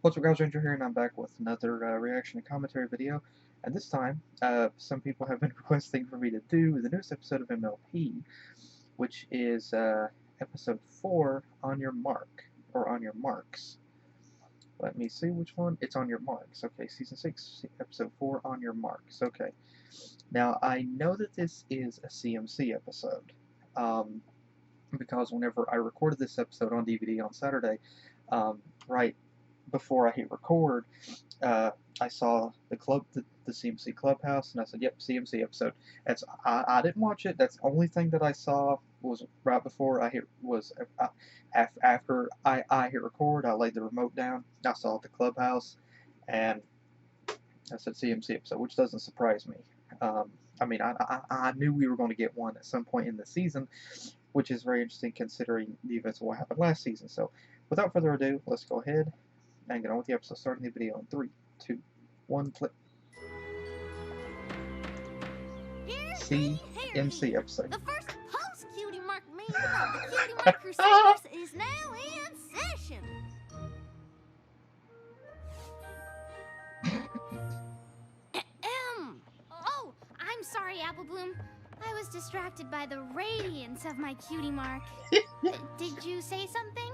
What's up guys, Ranger here, and I'm back with another reaction and commentary video. And this time, some people have been requesting for me to do the newest episode of MLP, which is episode 4, On Your Mark, or On Your Marks. Let me see which one. It's On Your Marks. Okay, season 6, episode 4, On Your Marks. Okay. Now, I know that this is a CMC episode, because whenever I recorded this episode on DVD on Saturday, right before I hit record, I saw the CMC Clubhouse, and I said, "Yep, CMC episode." I didn't watch it. That's the only thing that I saw was right before I hit after I hit record. I laid the remote down. I saw the Clubhouse, and I said CMC episode, which doesn't surprise me. I mean, I knew we were going to get one at some point in the season, which is very interesting considering the events of what happened last season. So, without further ado, let's go ahead and get on with the episode, starting the video in 3, 2, 1, play. CMC episode. The first post-Cutie Mark meeting of the Cutie Mark Crusaders is now in session. Oh, I'm sorry, Apple Bloom. I was distracted by the radiance of my Cutie Mark. Did you say something?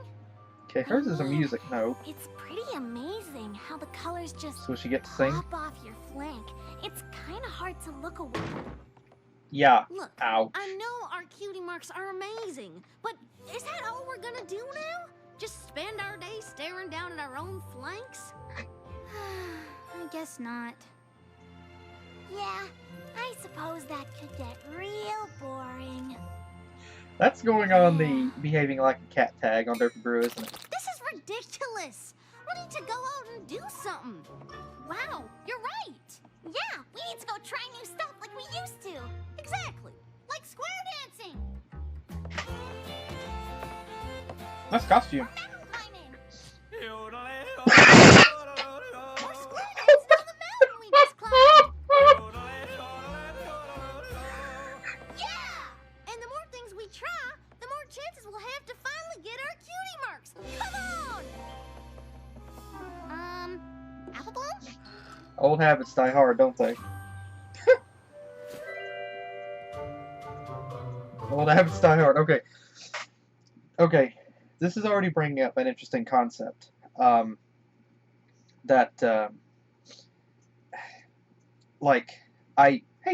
Okay, hers is a music note. It's pretty amazing how the colors just So she gets to sing? pop off your flank. It's kind of hard to look away. Yeah. Look, Ouch. I know our Cutie Marks are amazing, but is that all we're gonna do now? Just spend our day staring down at our own flanks? I guess not. Yeah, I suppose that could get real boring. That's going on the behaving like a cat tag on Derpy Brew, isn't it? This is ridiculous. We need to go out and do something. Wow, you're right. Yeah, we need to go try new stuff like we used to. Exactly, like square dancing. Nice costume. Mountain climbing. Or square dancing on the mountain we just climbed. Yeah, and the more things we try, the more chances we'll have to finally get our Cutie Marks. Come on. Apple Bloom? Old habits die hard, don't they? Old habits die hard. Okay. Okay. This is already bringing up an interesting concept. Hey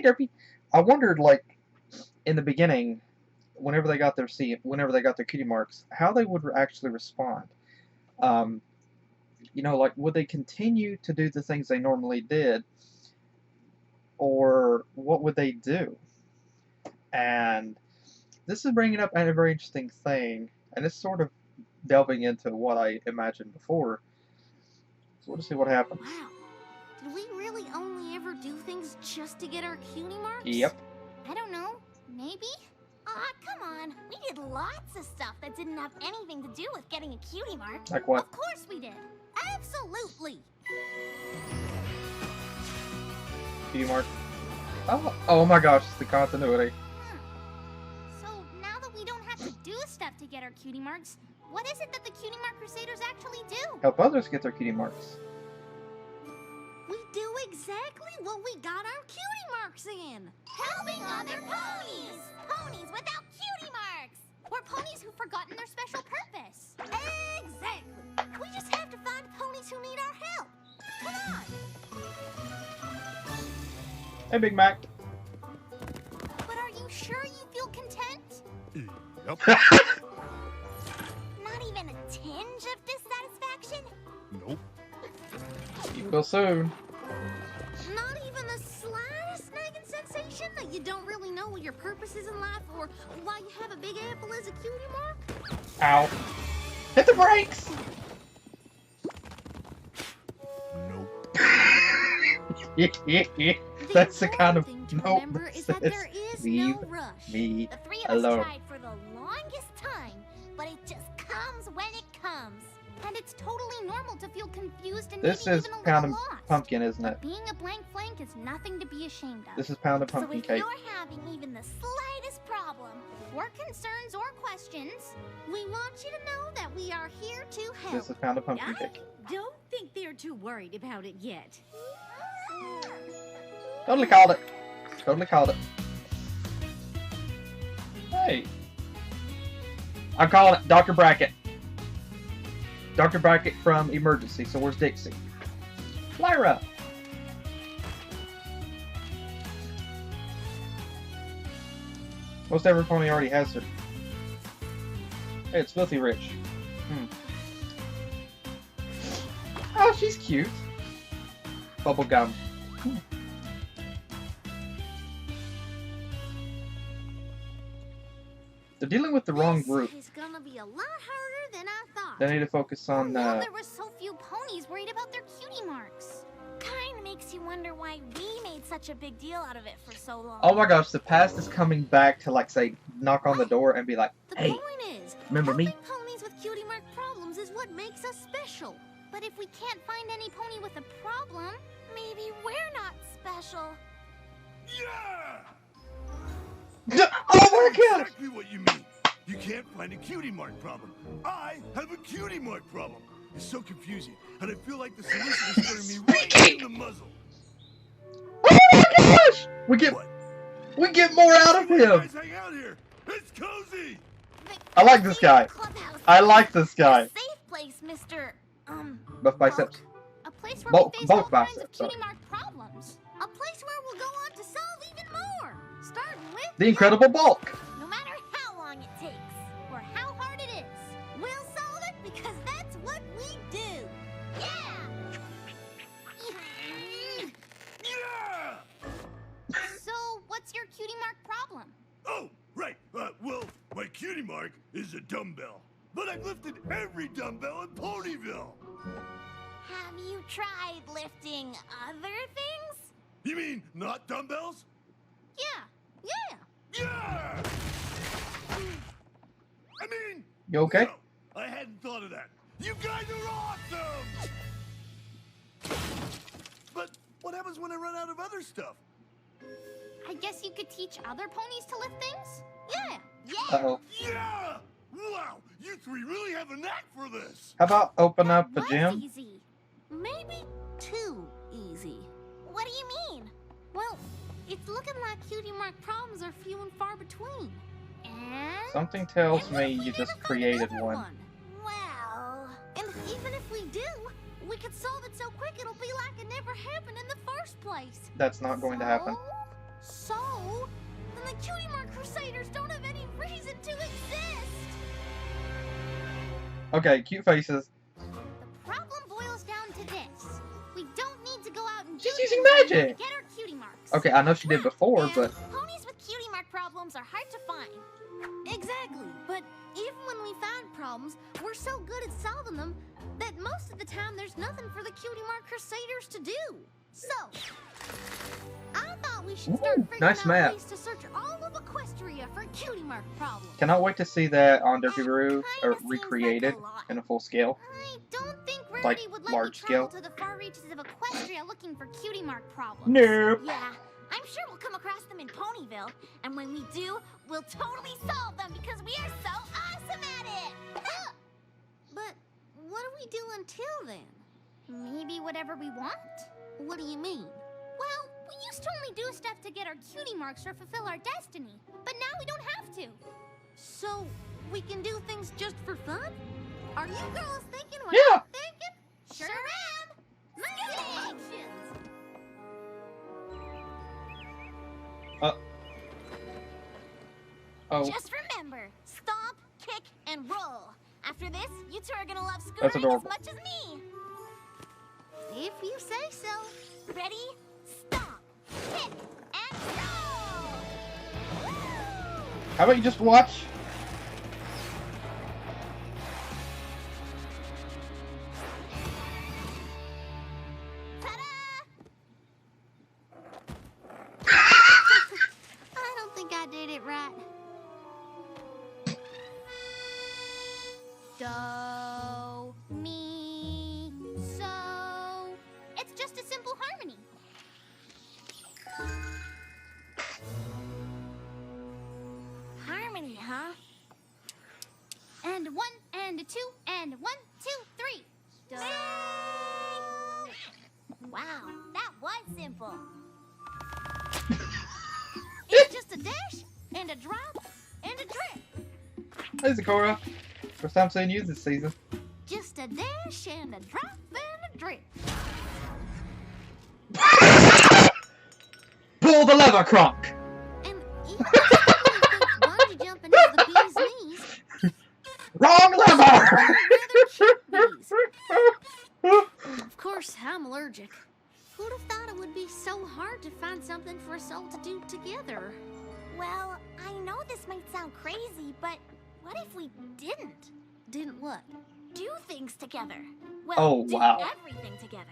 Derpy, I wondered, like, in the beginning, whenever they got their Cutie Marks, how they would actually respond. You know, like, would they continue to do the things they normally did, or what would they do? And this is bringing up a very interesting thing, and it's sort of delving into what I imagined before. So we'll just see what happens. Wow. Did we really only ever do things just to get our Cutie Marks? Yep. I don't know. Maybe? Aw, come on. We did lots of stuff that didn't have anything to do with getting a Cutie Mark. Like what? Of course we did. Absolutely. Cutie Mark. Oh my gosh, it's the continuity. So now that we don't have to do stuff to get our Cutie Marks, what is it that the Cutie Mark Crusaders actually do? Help others get their Cutie Marks. We do exactly what we got our Cutie Marks in. Helping other ponies. Ponies without Cutie Marks. Or ponies who've forgotten their special purpose. Exactly. We just have to find ponies who need our help. Come on. Hey, Big Mac. But are you sure you feel content? Yep. Not even a tinge of dissatisfaction? Nope. You will soon. Not even the slightest nagging sensation that you don't really know what your purpose is in life or why you have a big apple as a Cutie Mark? Ow. Hit the brakes! Nope. That's the kind of thing to nope remember is that that says, there is leave no rush. me The three of alone. us tried for the longest time, but it just comes when it comes. And it's totally normal to feel confused and This maybe is even a Pound little and lost. Pumpkin, isn't it? But being a blank flank is nothing to be ashamed of. This is Pound and So Pumpkin if cake. you're having even the slightest problem, or concerns, or questions, we want you to know that we are here to help. This is Pound and Pumpkin cake. Don't think too worried about it yet. Totally called it. Totally called it. Hey. I'm calling it Dr. Brackett. Dr. Brackett from Emergency. So where's Dixie? Lyra. Most every pony already has her. Hey, it's Filthy Rich. Oh, she's cute. Bubblegum. They're dealing with the wrong group. This is gonna be a lot harder than I thought. They need to focus on. Well, there were so few ponies worried about their cutie marks. Kinda makes you wonder why we made such a big deal out of it for so long. Oh my gosh, the past is coming back to like say knock on the door and be like, hey, the point is, remember me? helping ponies with cutie mark problems is what makes us special. But if we can't find any pony with a problem, maybe we're not special. Yeah! Oh my gosh! Exactly what you mean. You can't find a cutie mark problem. I have a cutie mark problem. It's so confusing, and I feel like the solution is staring me right in the muzzle. Oh my gosh! We get more out of You him. guys hang out here. It's cozy. I like this guy. I like this guy. A safe place, Mr. Both biceps. A place where Both we face all kinds of biceps, cutie sorry. mark problems. A place where we'll go on to solve even more. Starting with The Incredible Bulk. no matter how long it takes or how hard it is, we'll solve it because that's what we do. Yeah. Yeah! So, what's your cutie mark problem? Oh, right. Well, my cutie mark is a dumbbell. But I've lifted every dumbbell in Ponyville. Have you tried lifting other things? You mean not dumbbells? Yeah. Yeah! I mean... You okay? No, I hadn't thought of that. You guys are awesome! But what happens when I run out of other stuff? I guess you could teach other ponies to lift things? Yeah. Uh-oh. Yeah! Wow! You three really have a knack for this! How about open up the Was gym? easy. Maybe too easy. What do you mean? Well, it's looking like cutie mark problems are few and far between. And Something tells and me what if you we just never find created another one. Well, and even if we do, we could solve it so quick it'll be like it never happened in the first place. That's not going to happen. So, then the cutie mark crusaders don't have any reason to exist. Okay, cute faces. The problem boils down to this. We don't need to go out and She's do using things anymore magic. to get our cutie marks. Okay, I know she did before, And but ponies with cutie mark problems are hard to find. Exactly, but even when we find problems, we're so good at solving them that most of the time there's nothing for the cutie mark crusaders to do. So, I thought we should start Ooh, figuring nice out map. ways to search all of Equestria for cutie mark problems. cannot wait to see that on Derpy or Kinda seems recreated like a lot. in a full scale. I don't think Like, Rarity would let large me travel scale? to the far reaches of Equestria looking for cutie mark problems. Nope. Yeah, I'm sure we'll come across them in Ponyville, and when we do, we'll totally solve them because we are so awesome at it! But what do we do until then? Maybe whatever we want? What do you mean? Well, we used to only do stuff to get our cutie marks or fulfill our destiny, but now we don't have to. So, we can do things just for fun? Are you girls thinking what Yeah. I'm thinking? Sure am! Actions! Oh, Just remember, stomp, kick, and roll. After this, you two are gonna love That's scurrying as adorable. much as me. If you say so. Ready? Stomp, kick, and roll! Woo! how about you just watch? Ta-da! I don't think I did it right. Do, mi, so. It's just a simple harmony. Harmony, huh? And one, and a two, and 1, 2, 3. Do. Wow, that was simple. It's just a dash, and a drop, and a drip. Hey, Zakora. First time seeing you this season. Just a dash, and a drop, and a drip. Pull the lever, Kronk! And even if bungee jumping is the bee's knees, Wrong lever! of course, I'm allergic. Who'd have thought it would be so hard to find something for us all to do together? Well, I know this might sound crazy, but what if we didn't? Didn't what? Do things together. Well, Oh, wow. do everything together.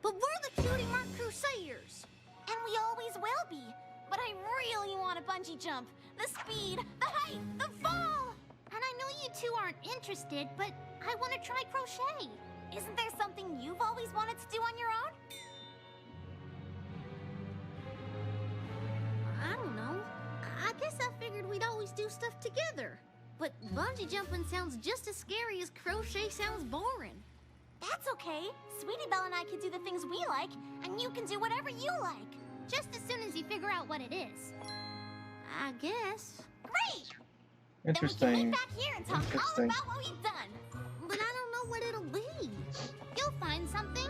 But we're the Cutie Mark Crusaders. And we always will be. But I really want to bungee jump. The speed, the height, the fall. And I know you two aren't interested, but I want to try crochet. Isn't there something you've always wanted to do on your own? I don't know. I guess I figured we'd always do stuff together. But bungee jumping sounds just as scary as crochet sounds boring. That's okay. Sweetie Belle and I can do the things we like, and you can do whatever you like. Just as soon as you figure out what it is. I guess. Great! Interesting. Then we can meet back here and talk all Interesting. about what we've done. But I don't know what it'll be. You'll find something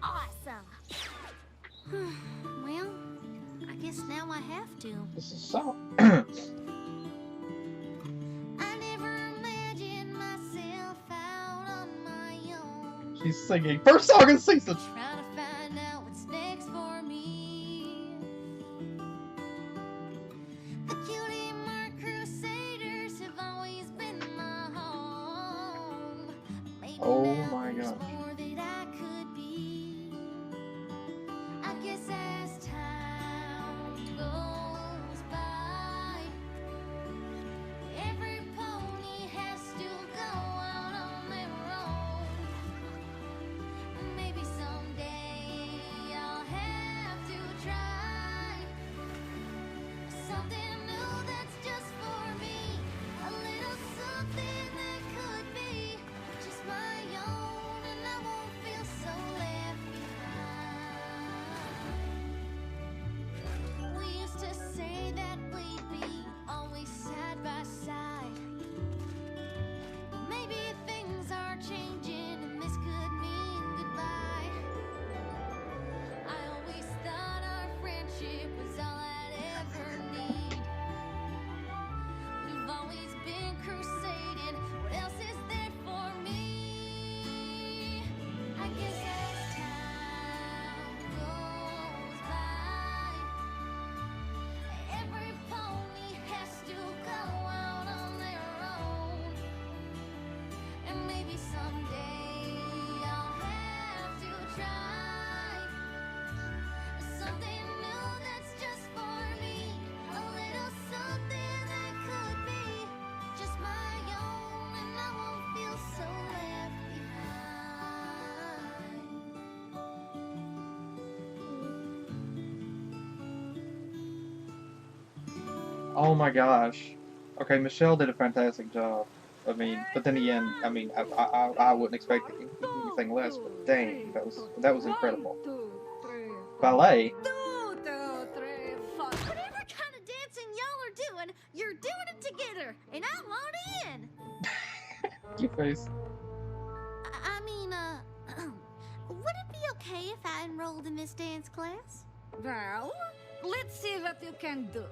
awesome. Well, I guess now I have to. This is so. I never imagined myself out on my own. She's singing. First song of the season! Trying to find out what's next for me. The Cutie Mark Crusaders have always been my home. Maybe Oh now my there's gosh. more that I could be. I guess as time goes by, every pony has to go out on their own. Maybe someday I'll have to try something new that's just for me. A little something that could be just my own, and I won't feel so left behind. We used to say that we'd be always side by side. Maybe things are changing and this could mean goodbye. I always thought our friendship was all I'd ever need. We've always been crusading. What else is there for me? I guess as time goes by, every pony has to go out on their own. And maybe someday I'll have to try something new that's just for me. A little something that could be just my own, and I won't feel so left behind. Oh my gosh. Okay, Michelle did a fantastic job. I mean, but then again, I mean, I wouldn't expect anything less. But dang, that was incredible. Ballet. Whatever kind of dancing y'all are doing, you're doing it together, and I want in. Your face. I mean, would it be okay if I enrolled in this dance class? Well, let's see what you can do.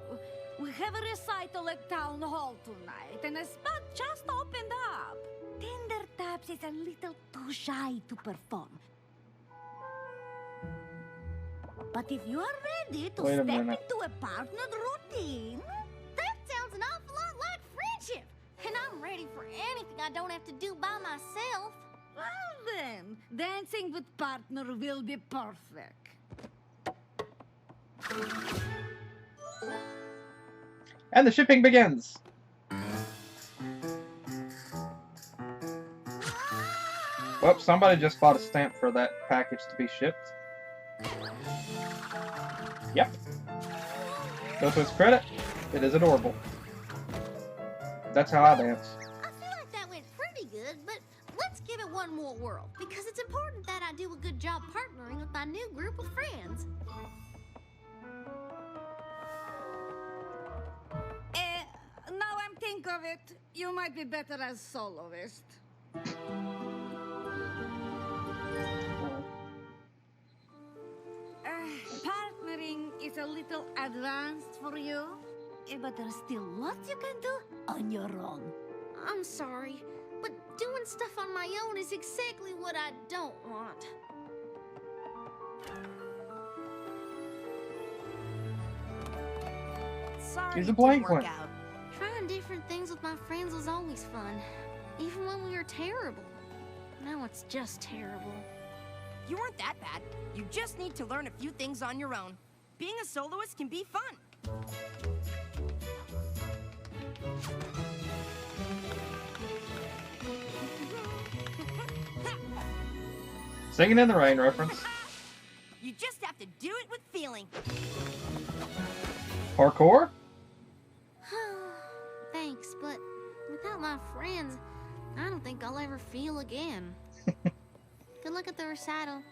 We have a recital at Town Hall tonight, and a spot just opened up. Tender Taps is a little too shy to perform. But if you are ready to Wait a step minute. into a partnered routine, That sounds an awful lot like friendship, and I'm ready for anything I don't have to do by myself. well then, dancing with partner will be perfect. And the shipping begins. Well, somebody just bought a stamp for that package to be shipped. Yep. So to its credit, it is adorable. That's how I dance. I feel like that went pretty good, but let's give it one more whirl. world because it's important that I do a good job partnering with my new group of friends. Now I'm think of it, you might be better as soloist. Partnering is a little advanced for you, but there's still lots you can do on your own. I'm sorry, but doing stuff on my own is exactly what I don't want. Sorry, Here's a it blank didn't work one. out. Trying different things with my friends was always fun, even when we were terrible. Now it's just terrible. You weren't that bad. You just need to learn a few things on your own. Being a soloist can be fun. Singing in the Rain reference. You just have to do it with feeling. Parkour? Thanks, but without my friends, I don't think I'll ever feel again. Good luck at the recital.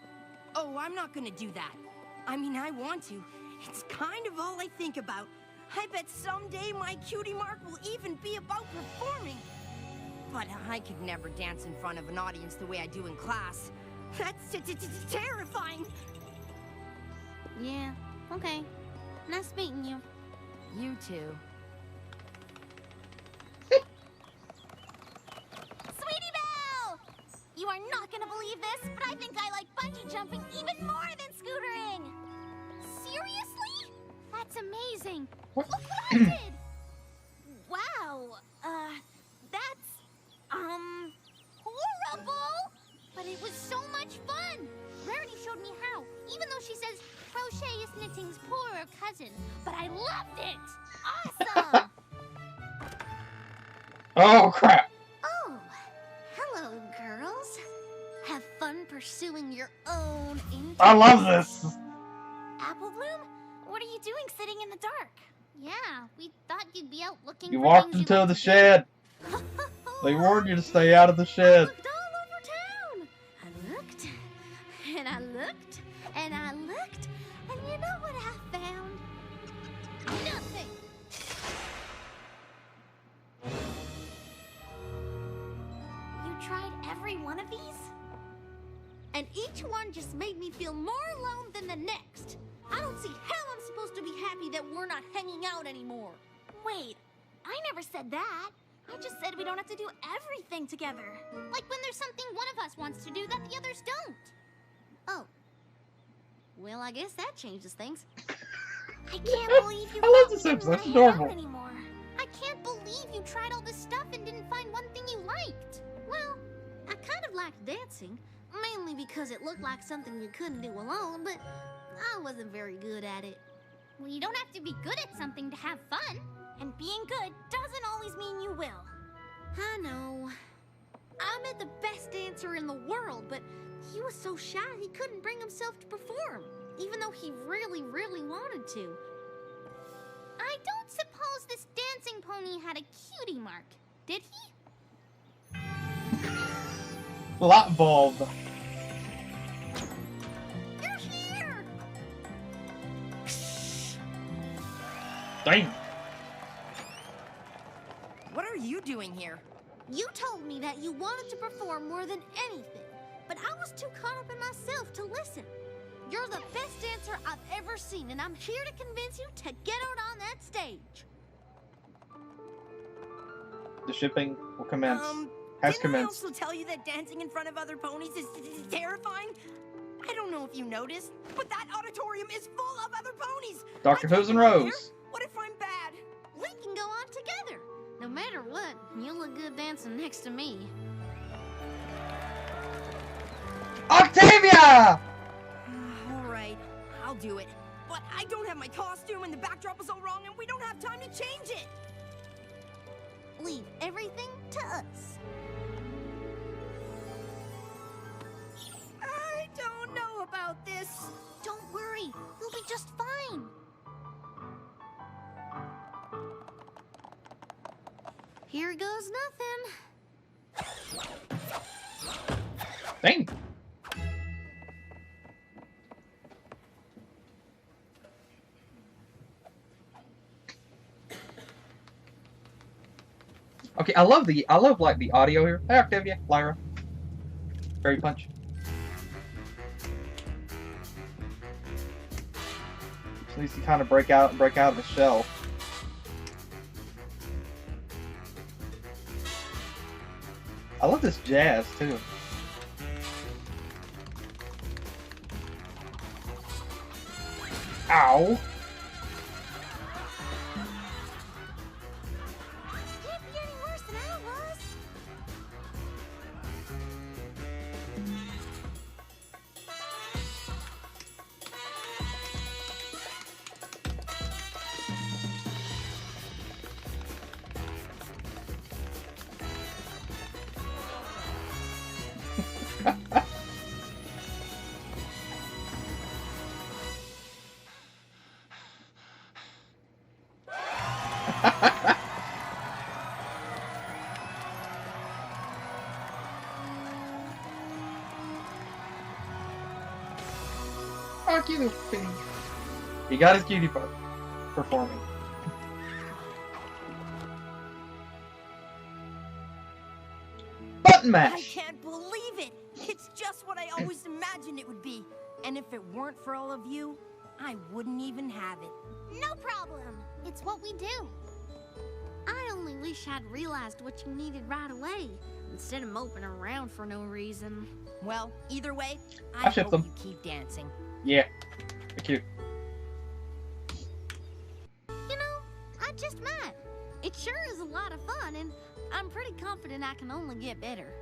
Oh, I'm not gonna do that. I mean, I want to. It's kind of all I think about. I bet someday my cutie mark will even be about performing. But I could never dance in front of an audience the way I do in class. That's terrifying. Yeah, okay. Nice meeting you. You too. Sweetie Belle! You are not gonna believe this, but I think I like bungee jumping even more than scootering! Seriously? That's amazing! What? Look what I did! Wow, that's, horrible! But it was so much fun! Rarity showed me how, even though she says crochet is knitting's poorer cousin. But I loved it! Awesome! Oh, crap. Oh, hello, girls. Have fun pursuing your own interests. I love this. Apple Bloom, what are you doing sitting in the dark? Yeah, we thought you'd be out looking You for walked things into you like the to shed. do. They warned you to stay out of the shed. I looked all over town. I looked, and I looked, and I looked, and you know what I found? Nothing. You tried every one of these? And each one just made me feel more alone than the next. I don't see how I'm supposed to be happy that we're not hanging out anymore. Wait, I never said that. I just said we don't have to do everything together. Like when there's something one of us wants to do that the others don't. Oh. Well, I guess that changes things. I can't believe you I love won't The Simpsons. That's hang out adorable. anymore. I can't believe you tried all this stuff and didn't find one thing you liked. Well, I kind of liked dancing, mainly because it looked like something you couldn't do alone, but I wasn't very good at it. Well, you don't have to be good at something to have fun. And being good doesn't always mean you will. I know. I met the best dancer in the world, but he was so shy he couldn't bring himself to perform, even though he really, really wanted to. I don't suppose this dancing pony had a cutie mark, did he? Light bulb. You're here! Dang. What are you doing here? You told me that you wanted to perform more than anything, but I was too caught up in myself to listen. You're the best dancer I've ever seen, and I'm here to convince you to get out on that stage. The shipping will commence. Has Didn't I commenced. also tell you that dancing in front of other ponies is terrifying? I don't know if you noticed, but that auditorium is full of other ponies. Dr. I can't Who's and go out there. Rose. What if I'm bad? We can go on together. No matter what, you look good dancing next to me. Octavia! All right, I'll do it. But I don't have my costume, and the backdrop is all wrong, and we don't have time to change it. Leave everything to us. I don't know about this. Don't worry, we'll be just fine. Here goes nothing. Dang. Okay, I love like the audio here. Hey Octavia, Lyra. Fairy punch. Just needs to kind of break out of the shell. I love this jazz too. Ow. Can't be any worse than I was. Oh, cute thing. He got his cutie part performing. Button I mash. can't believe it! It's just what I always imagined it would be. And if it weren't for all of you, I wouldn't even have it. No problem. It's what we do. I only wish I'd realized what you needed right away, instead of moping around for no reason. Well, either way, I I ship hope them. you keep dancing. Yeah, they're cute. You know, I just might. It sure is a lot of fun, and I'm pretty confident I can only get better.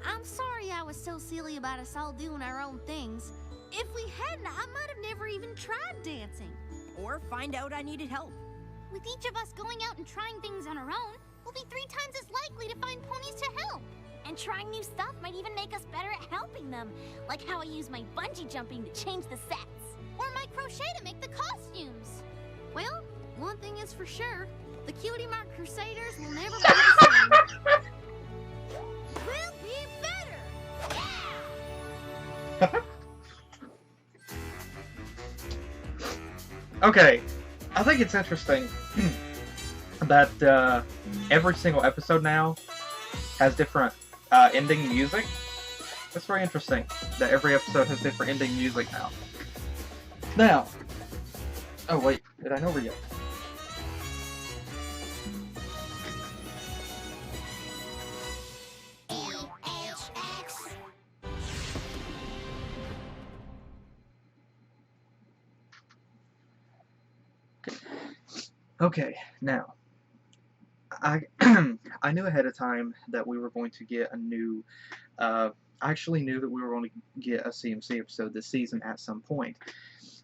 I'm sorry I was so silly about us all doing our own things. If we hadn't, I might have never even tried dancing. Or find out I needed help. With each of us going out and trying things on our own, we'll be 3 times as likely to find ponies to help. And trying new stuff might even make us better at helping them, like how I use my bungee jumping to change the sets, or my crochet to make the costumes. Well, one thing is for sure, the Cutie Mark Crusaders will never be the same. We'll be better! Yeah! Okay, I think it's interesting that every single episode now has different ending music. That's very interesting that every episode has different ending music now. Now, oh wait, did I know her yet? Okay, now, I I knew ahead of time that we were going to get a new, I actually knew that we were going to get a CMC episode this season at some point,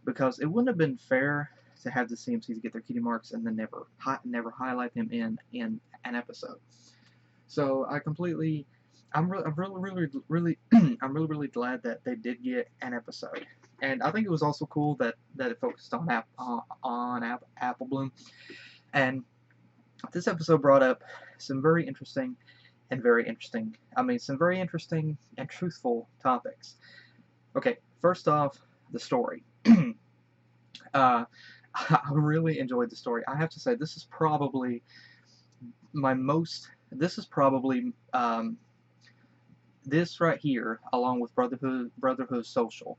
because it wouldn't have been fair to have the CMCs get their cutie marks and then never highlight them in an episode. So I'm really glad that they did get an episode. And I think it was also cool that it focused on Apple Bloom. And this episode brought up some very interesting and truthful topics. Okay, first off, the story. I really enjoyed the story. I have to say, this is probably this right here, along with Brotherhood Social,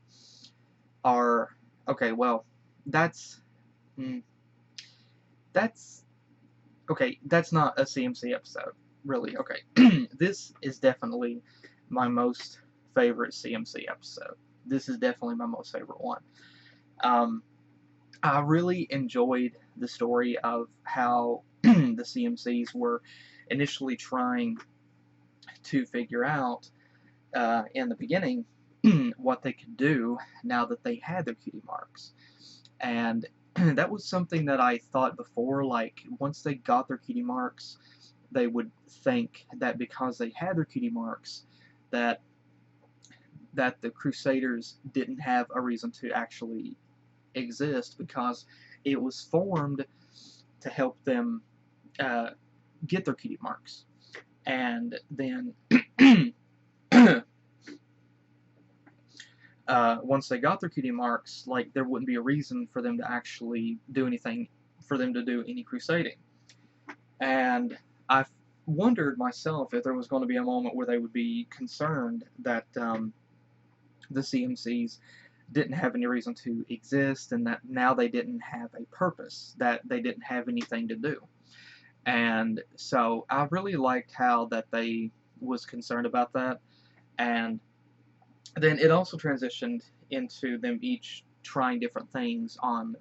are okay. Well, that's okay. That's not a CMC episode, really. Okay, this is definitely my most favorite CMC episode. This is definitely my most favorite one. I really enjoyed the story of how the CMCs were initially trying to figure out in the beginning what they could do now that they had their cutie marks. And that was something that I thought before, like once they got their cutie marks, they would think that because they had their cutie marks that the Crusaders didn't have a reason to actually exist, because it was formed to help them get their cutie marks. And then once they got their cutie marks, like, there wouldn't be a reason for them to actually do anything, for them to do any crusading. And I wondered myself if there was going to be a moment where they would be concerned that the CMCs didn't have any reason to exist, and that now they didn't have a purpose, that they didn't have anything to do. And so I really liked how that they was concerned about that. And then it also transitioned into them each trying different things on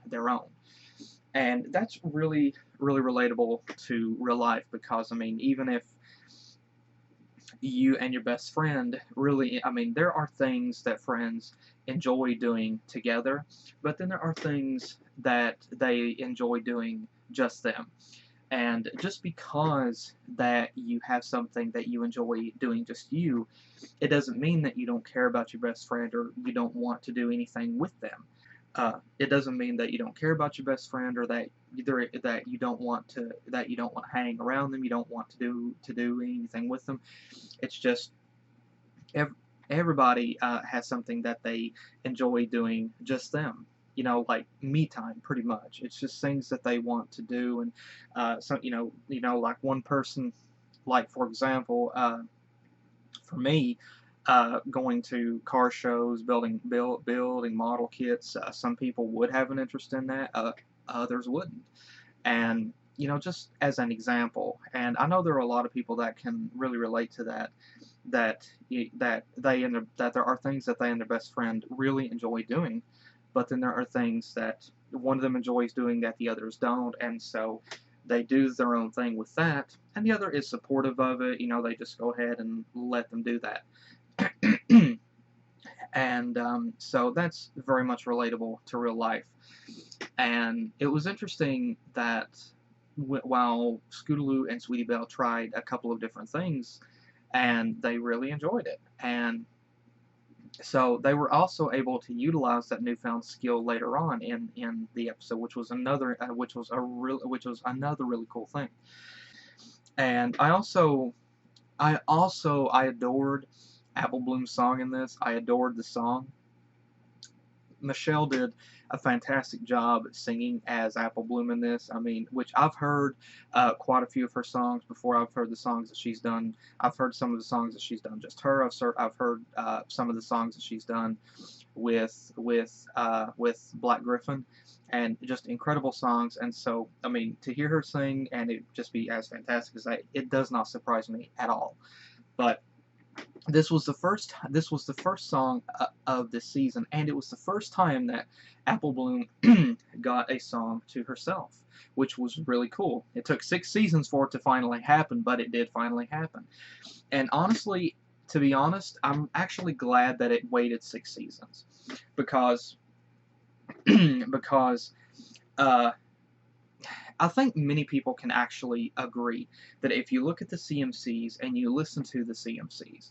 their own. And that's really, really relatable to real life, because, I mean, even if you and your best friend really, I mean, there are things that friends enjoy doing together, but then there are things that they enjoy doing just them. And just because that you have something that you enjoy doing just you, it doesn't mean that you don't care about your best friend or you don't want to do anything with them. It doesn't mean that you don't care about your best friend, or that you don't want to hang around them, you don't want to do anything with them. It's just everybody has something that they enjoy doing just them. You know, like me time, pretty much. It's just things that they want to do, and some, like one person, like for example, for me, going to car shows, building model kits. Some people would have an interest in that, others wouldn't. And just as an example, and I know there are a lot of people that can really relate to that. That there are things that they and their best friend really enjoy doing, but then there are things that one of them enjoys doing that the others don't, and so they do their own thing with that, and the other is supportive of it. They just go ahead and let them do that. And so that's very much relatable to real life. And it was interesting that while Scootaloo and Sweetie Belle tried a couple of different things, and they really enjoyed it. And so they were also able to utilize that newfound skill later on in the episode, which was another really cool thing. And I adored Apple Bloom's song in this. I adored the song. Michelle did a fantastic job singing as Apple Bloom in this. I mean, which I've heard quite a few of her songs before. I've heard the songs that she's done. I've heard some of the songs that she's done just her. I've heard some of the songs that she's done with Black Griffin, and just incredible songs. And so, I mean, to hear her sing and it just be as fantastic as that, it does not surprise me at all. But this was the first song of this season, and it was the first time that Apple Bloom got a song to herself, which was really cool. It took 6 seasons for it to finally happen, but it did finally happen. And honestly, to be honest, I'm actually glad that it waited 6 seasons, because I think many people can actually agree that if you look at the CMCs and you listen to the CMCs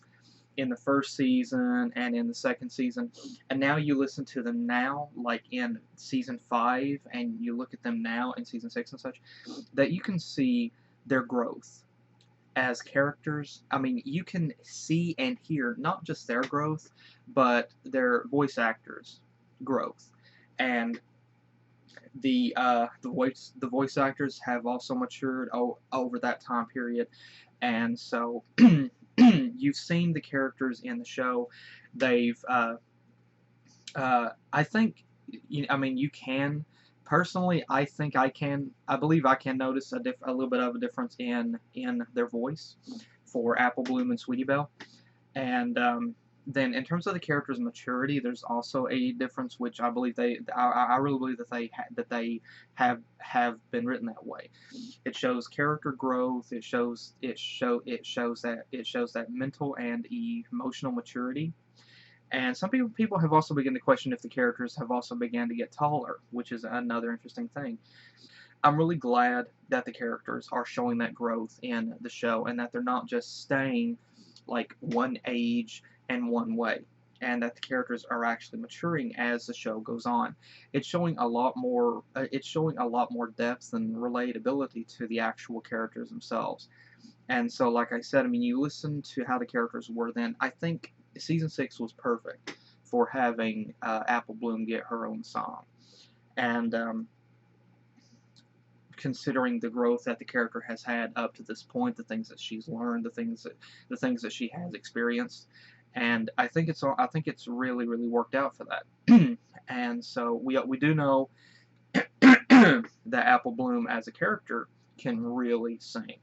in the first season and in the second season, and now you listen to them now, like in season 5, and you look at them now in season 6 and such, that you can see their growth as characters. I mean, you can see and hear not just their growth, but their voice actors' growth. And the voice actors have also matured over that time period, and so you've seen the characters in the show. They've I think, I mean, you can personally, I believe I can notice a little bit of a difference in their voice for Apple Bloom and Sweetie Belle. And then in terms of the characters' maturity, there's also a difference, which I believe I really believe that they have been written that way. It shows character growth. It shows that mental and emotional maturity. And some people have also begun to question if the characters have also begun to get taller, which is another interesting thing. I'm really glad that the characters are showing that growth in the show, and that they're not just staying like one age and one way, and that the characters are actually maturing as the show goes on. It's showing a lot more. It's showing a lot more depth and relatability to the actual characters themselves. And so, like I said, I mean, you listen to how the characters were then. I think season 6 was perfect for having Apple Bloom get her own song. And considering the growth that the character has had up to this point, the things that she's learned, the things that she has experienced, and I think it's really worked out for that. And so we do know that Apple Bloom as a character can really sing.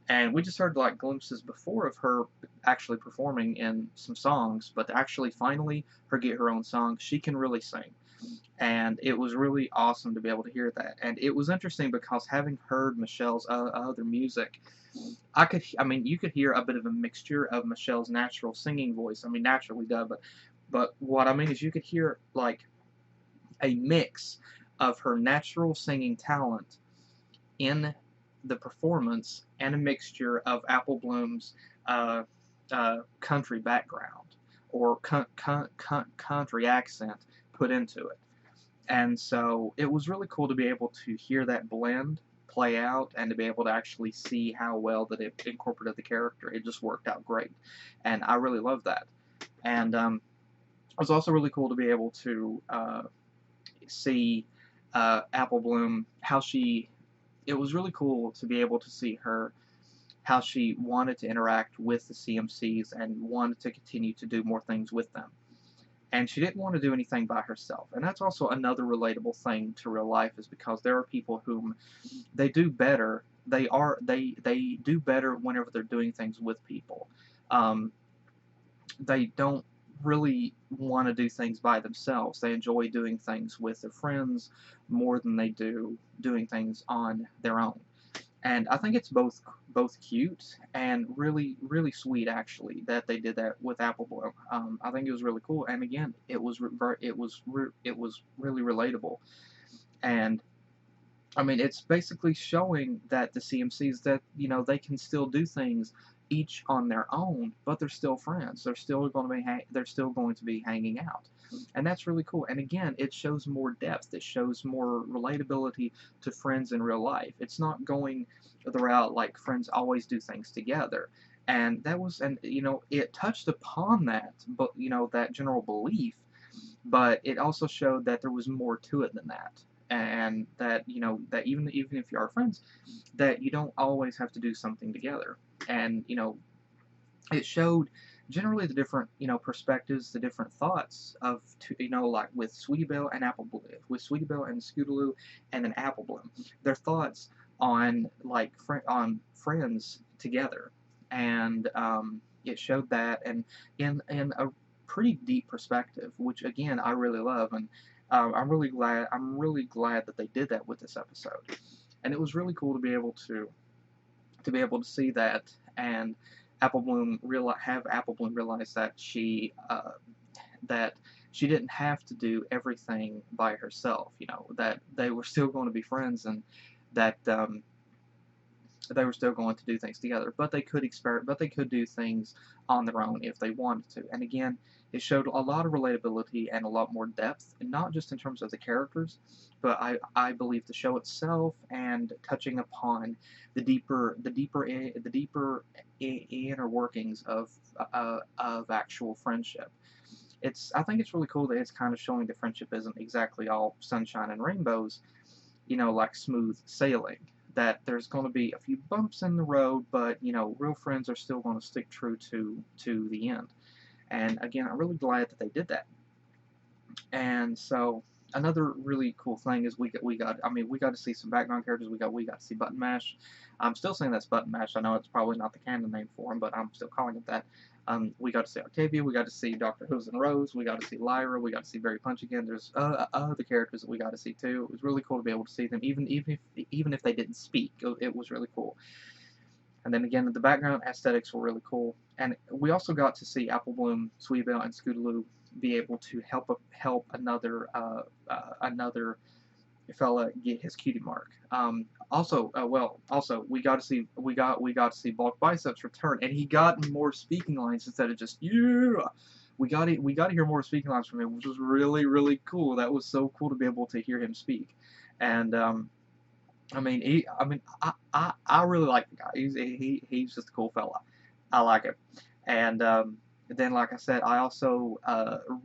And we just heard like glimpses before of her actually performing in some songs, but to actually finally her get her own song, she can really sing. And it was really awesome to be able to hear that. And it was interesting because having heard Michelle's other music, I mean, you could hear a bit of a mixture of Michelle's natural singing voice. I mean, naturally done, but what I mean is you could hear like a mix of her natural singing talent in the performance and a mixture of Apple Bloom's country background or country accent put into it. And so it was really cool to be able to hear that blend play out and to be able to actually see how well that it incorporated the character. It just worked out great. And I really love that. And it was also really cool to be able to see Apple Bloom, it was really cool to be able to see her, how she wanted to interact with the CMCs and wanted to continue to do more things with them. And she didn't want to do anything by herself. And that's also another relatable thing to real life, is because there are people whom they do better. They do better whenever they're doing things with people. They don't really want to do things by themselves. They enjoy doing things with their friends more than they do doing things on their own. And I think it's both cute and really sweet, actually, that they did that with Apple Bloom. I think it was really cool, and again, it was really relatable. And I mean, it's basically showing that the CMCs, that they can still do things each on their own, but they're still friends. They're still going to be hanging out. And that's really cool. And again, it shows more depth. It shows more relatability to friends in real life. It's not going the route like friends always do things together. And it touched upon that, but that general belief, but it also showed that there was more to it than that. And that that even if you are friends, that you don't always have to do something together. And it showed generally the different perspectives, the different thoughts of like with Sweetie Belle and Sweetie Belle and Scootaloo, and then Apple Bloom, their thoughts on like on friends together. And it showed that, and in a pretty deep perspective, which again I really love. And I'm really glad that they did that with this episode. And it was really cool to be able to see that, and Apple Bloom realize that she didn't have to do everything by herself. That they were still going to be friends, and that they were still going to do things together. But they could do things on their own if they wanted to. And again, it showed a lot of relatability and a lot more depth, and not just in terms of the characters, but I believe the show itself, and touching upon the deeper inner workings of actual friendship. I think it's really cool that it's kind of showing that friendship isn't exactly all sunshine and rainbows, like smooth sailing. That there's going to be a few bumps in the road, but real friends are still going to stick true to the end. And again, I'm really glad that they did that. And so another really cool thing is we got to see some background characters. We got to see Button Mash. I'm still saying that's Button Mash. I know it's probably not the canon name for him, but I'm still calling it that. We got to see Octavia. We got to see Dr. Who's and Rose. We got to see Lyra. We got to see Berry Punch again. There's other characters that we got to see too. It was really cool to be able to see them, even if they didn't speak. It was really cool. And then again, the background aesthetics were really cool. And we also got to see Apple Bloom, Sweetie Belle, and Scootaloo be able to help another fella get his cutie mark. Also we got to see Bulk Biceps return, and he got more speaking lines instead of just yeah. We got to hear more speaking lines from him, which was really cool. That was so cool to be able to hear him speak. And I mean, I really like the guy. He's just a cool fella. I like him. And then, like I said, I also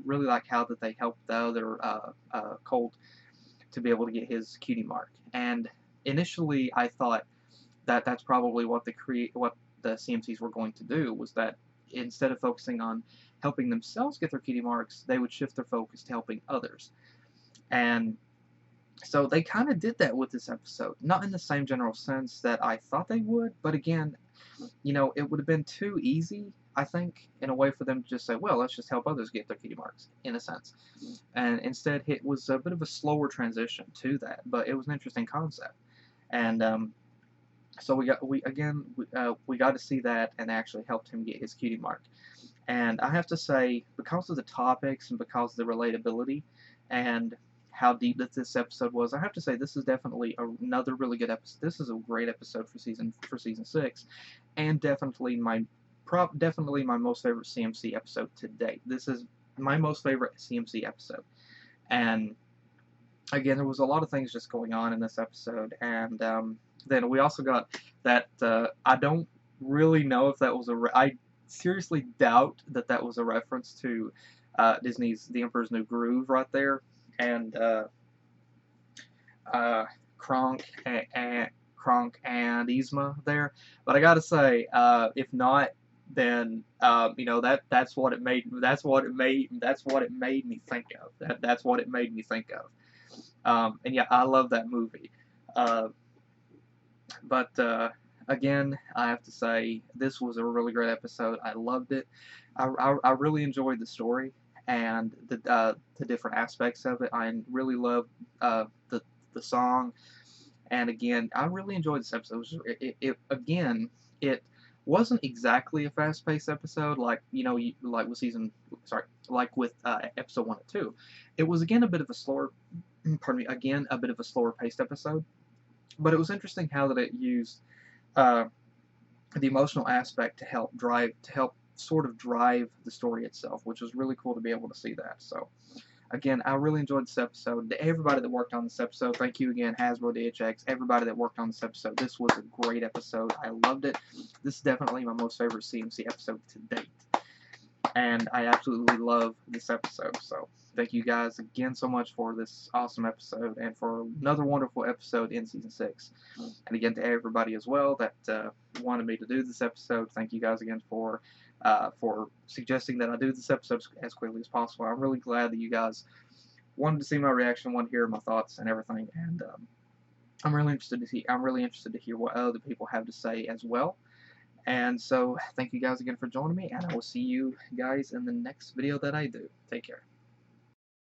really like how that they helped the other Colt to be able to get his cutie mark. And initially, I thought that that's probably what the CMCs were going to do, was that instead of focusing on helping themselves get their cutie marks, they would shift their focus to helping others. And so they kind of did that with this episode. Not in the same general sense that I thought they would, but again, you know, it would have been too easy, I think, in a way for them to just say, well, let's just help others get their cutie marks, in a sense. And instead, it was a bit of a slower transition to that, but it was an interesting concept. And so we got to see that, and actually helped him get his cutie mark. And I have to say, because of the topics and because of the relatability and how deep that this episode was, I have to say this is definitely another really good episode. This is a great episode for season 6, and definitely my most favorite CMC episode to date. This is my most favorite CMC episode. And again, there was a lot of things just going on in this episode, and then we also got that I don't really know if that was I seriously doubt that that was a reference to Disney's The Emperor's New Groove right there, and Kronk and Yzma there. But I gotta say, if not, then you know, that's what it made me think of. That's what it made me think of. And yeah, I love that movie. But again, I have to say, this was a really great episode. I loved it. I really enjoyed the story and the different aspects of it. I really loved the song. And again, I really enjoyed this episode. It wasn't exactly a fast-paced episode like, you know, like with episode 1 and 2. It was again a bit of a slower, a bit of a slower-paced episode. But it was interesting how that it used the emotional aspect to help sort of drive the story itself, which was really cool to be able to see that. So, again, I really enjoyed this episode. To everybody that worked on this episode, thank you again, Hasbro, DHX, everybody that worked on this episode. This was a great episode. I loved it. This is definitely my most favorite CMC episode to date. And I absolutely love this episode. So, thank you guys again so much for this awesome episode and for another wonderful episode in Season 6. And again, to everybody as well that wanted me to do this episode, thank you guys again for suggesting that I do this episode as quickly as possible. I'm really glad that you guys wanted to see my reaction, wanted to hear my thoughts and everything. And I'm really interested to hear what other people have to say as well. And so, thank you guys again for joining me, and I will see you guys in the next video that I do. Take care.